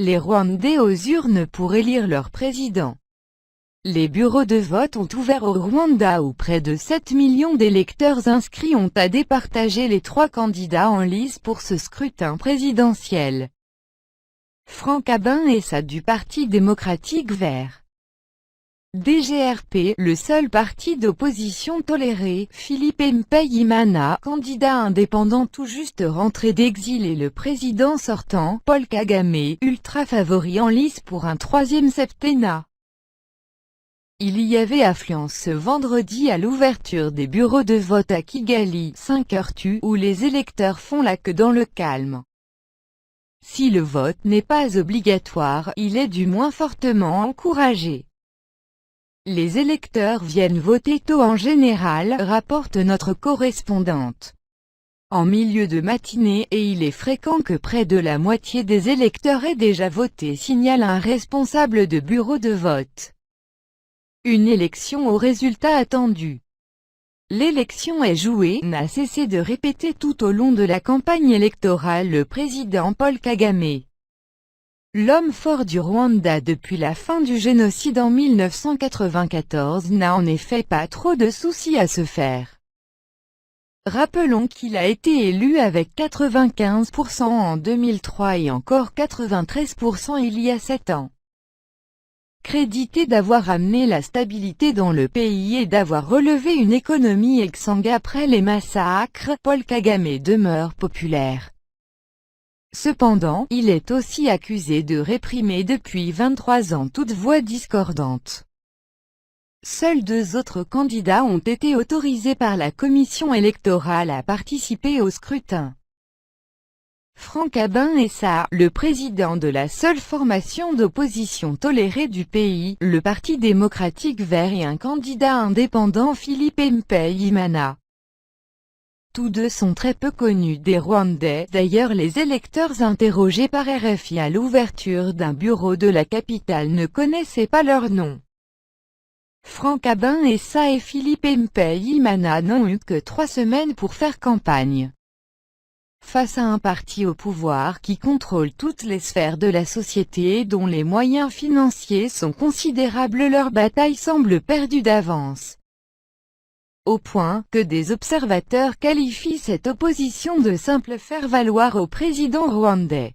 Les Rwandais aux urnes pour élire leur président. Les bureaux de vote ont ouvert au Rwanda où près de 7 millions d'électeurs inscrits ont à départager les 3 candidats en lice pour ce scrutin présidentiel. Franck Habineza du Parti démocratique vert. DGRP, le seul parti d'opposition toléré, Philippe Mpayimana, candidat indépendant tout juste rentré d'exil et le président sortant, Paul Kagame, ultra favori en lice pour un 3e septennat. Il y avait affluence ce vendredi à l'ouverture des bureaux de vote à Kigali, 5h où les électeurs font la queue dans le calme. Si le vote n'est pas obligatoire, il est du moins fortement encouragé. Les électeurs viennent voter tôt en général, rapporte notre correspondante. En milieu de matinée, et il est fréquent que près de la moitié des électeurs aient déjà voté, signale un responsable de bureau de vote. Une élection au résultat attendu. L'élection est jouée, n'a cessé de répéter tout au long de la campagne électorale le président Paul Kagame. L'homme fort du Rwanda depuis la fin du génocide en 1994 n'a en effet pas trop de soucis à se faire. Rappelons qu'il a été élu avec 95% en 2003 et encore 93% il y a 7 ans. Crédité d'avoir amené la stabilité dans le pays et d'avoir relevé une économie exsangue après les massacres, Paul Kagame demeure populaire. Cependant, il est aussi accusé de réprimer depuis 23 ans toute voix discordante. Seuls 2 autres candidats ont été autorisés par la commission électorale à participer au scrutin. Franck Habineza, le président de la seule formation d'opposition tolérée du pays, le Parti démocratique vert et un candidat indépendant Philippe Mpayimana. Tous deux sont très peu connus des Rwandais, d'ailleurs les électeurs interrogés par RFI à l'ouverture d'un bureau de la capitale ne connaissaient pas leur nom. Franck Habineza et Philippe Mpayimana n'ont eu que 3 semaines pour faire campagne. Face à un parti au pouvoir qui contrôle toutes les sphères de la société et dont les moyens financiers sont considérables, leur bataille semble perdue d'avance. Au point que des observateurs qualifient cette opposition de simple faire-valoir au président rwandais.